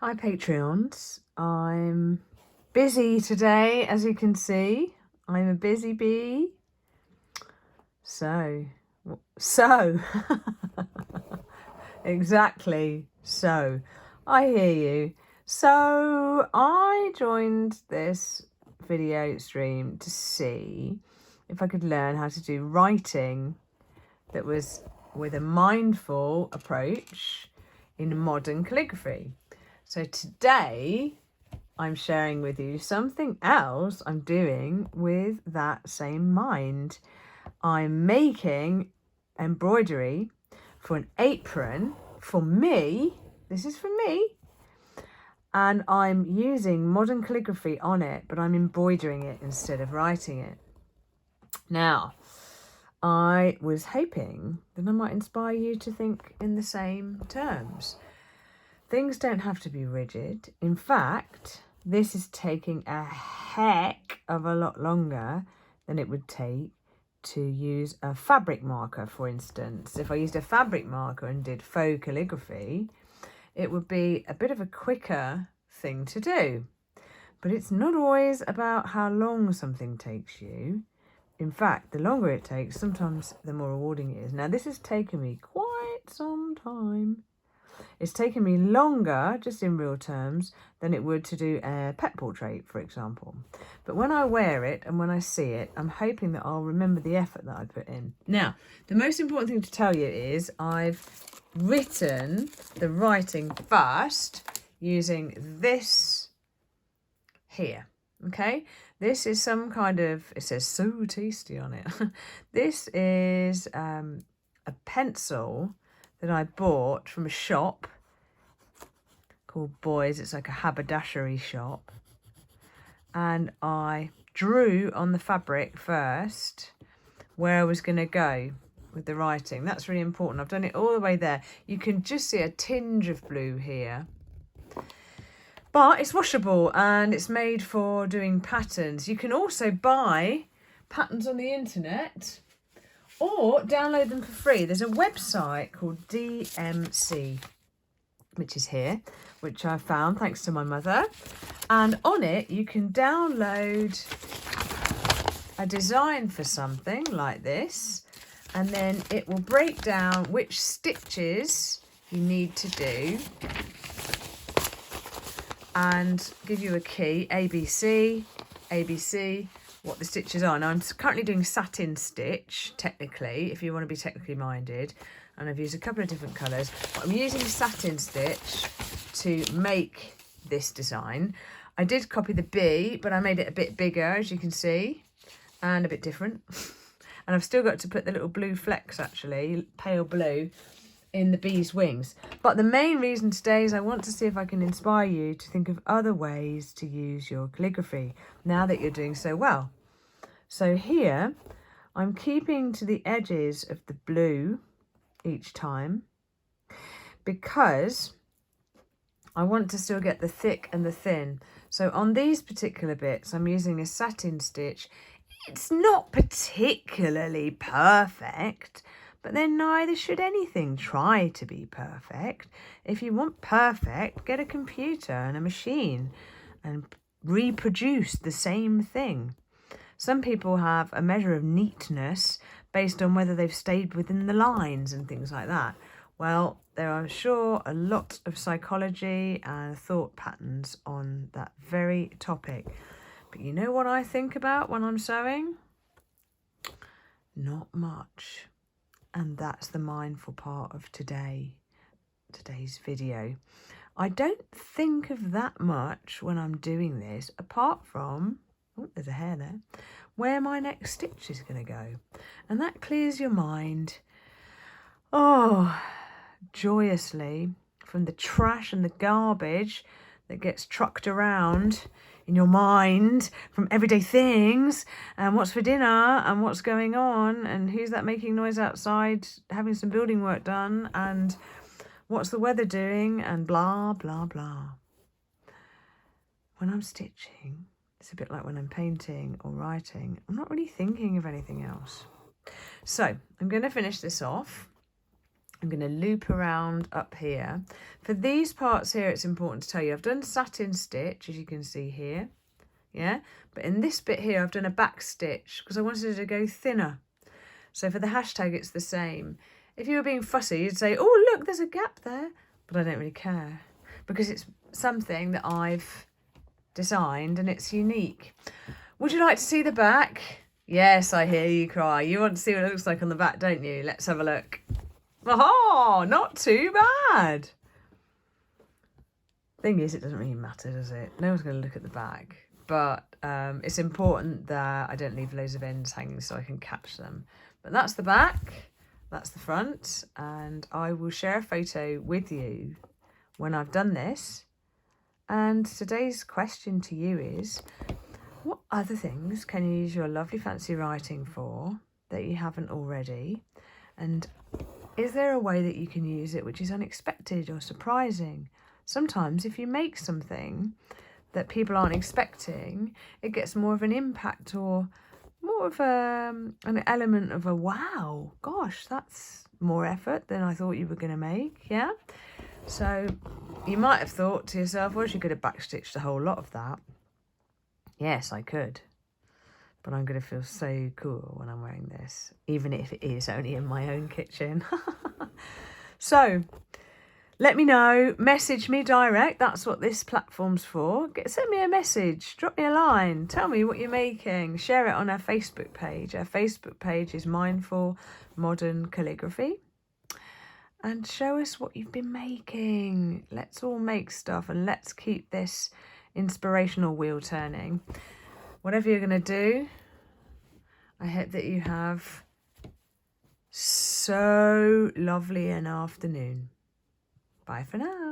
Hi Patreons, I'm busy today, as you can see. I'm a busy bee. So, exactly, so, I hear you. So, I joined this video stream to see if I could learn how to do writing that was with a mindful approach in modern calligraphy. So today I'm sharing with you something else I'm doing with that same mind. I'm making embroidery for an apron for me. This is for me. And I'm using modern calligraphy on it, but I'm embroidering it instead of writing it. Now, I was hoping that I might inspire you to think in the same terms. Things don't have to be rigid. In fact, this is taking a heck of a lot longer than it would take to use a fabric marker, for instance. If I used a fabric marker and did faux calligraphy, it would be a bit of a quicker thing to do. But it's not always about how long something takes you. In fact, the longer it takes, sometimes the more rewarding it is. Now, this has taken me quite some time. It's taken me longer, just in real terms, than it would to do a pet portrait, for example. But when I wear it and when I see it, I'm hoping that I'll remember the effort that I put in. Now, the most important thing to tell you is I've written the writing first using this here. Okay, this is some kind of, it says so tasty on it. This is a pencil that I bought from a shop called Boys. It's like a haberdashery shop. And I drew on the fabric first where I was going to go with the writing. That's really important. I've done it all the way there. You can just see a tinge of blue here. But it's washable and it's made for doing patterns. You can also buy patterns on the internet or download them for free. There's a website called DMC, which is here, which I found thanks to my mother. And on it, you can download a design for something like this. And then it will break down which stitches you need to do and give you a key, ABC, what the stitches are. Now, I'm currently doing satin stitch, technically, if you want to be technically minded. And I've used a couple of different colours. But I'm using satin stitch to make this design. I did copy the bee, but I made it a bit bigger, as you can see, and a bit different. And I've still got to put the little blue flecks, actually, pale blue, in the bee's wings. But the main reason today is I want to see if I can inspire you to think of other ways to use your calligraphy now that you're doing so well. So here, I'm keeping to the edges of the blue each time because I want to still get the thick and the thin. So on these particular bits, I'm using a satin stitch. It's not particularly perfect, but then neither should anything try to be perfect. If you want perfect, get a computer and a machine and reproduce the same thing. Some people have a measure of neatness based on whether they've stayed within the lines and things like that. Well, there are sure a lot of psychology and thought patterns on that very topic. But you know what I think about when I'm sewing? Not much. And that's the mindful part of today's video. I don't think of that much when I'm doing this, apart from, oh, there's a hair there, where my next stitch is going to go. And that clears your mind, oh, joyously from the trash and the garbage that gets trucked around in your mind from everyday things and what's for dinner and what's going on and who's that making noise outside having some building work done and what's the weather doing and blah, blah, blah. When I'm stitching, it's a bit like when I'm painting or writing. I'm not really thinking of anything else. So I'm going to finish this off I'm going to loop around up here. For these parts here, it's important to tell you, I've done satin stitch, as you can see here. Yeah, but in this bit here, I've done a back stitch because I wanted it to go thinner. So for the hashtag, it's the same. If you were being fussy, you'd say, oh, look, there's a gap there. But I don't really care because it's something that I've designed and it's unique. Would you like to see the back? Yes, I hear you cry. You want to see what it looks like on the back, don't you? Let's have a look. Oh, not too bad. Thing is, it doesn't really matter, does it? No one's going to look at the back. But it's important that I don't leave loads of ends hanging so I can catch them. But that's the back, that's the front, and I will share a photo with you when I've done this. And today's question to you is, what other things can you use your lovely fancy writing for that you haven't already? And is there a way that you can use it which is unexpected or surprising? Sometimes if you make something that people aren't expecting, it gets more of an impact or more of an element of a wow, gosh, that's more effort than I thought you were going to make, yeah? So you might have thought to yourself, well, you could have backstitched a whole lot of that. Yes, I could. But I'm going to feel so cool when I'm wearing this, even if it is only in my own kitchen. So let me know, message me direct, that's what this platform's for. Send me a message, drop me a line, tell me what you're making, share it on our Facebook page. Our Facebook page is Mindful Modern Calligraphy. And show us what you've been making. Let's all make stuff and let's keep this inspirational wheel turning. Whatever you're going to do, I hope that you have so lovely an afternoon. Bye for now.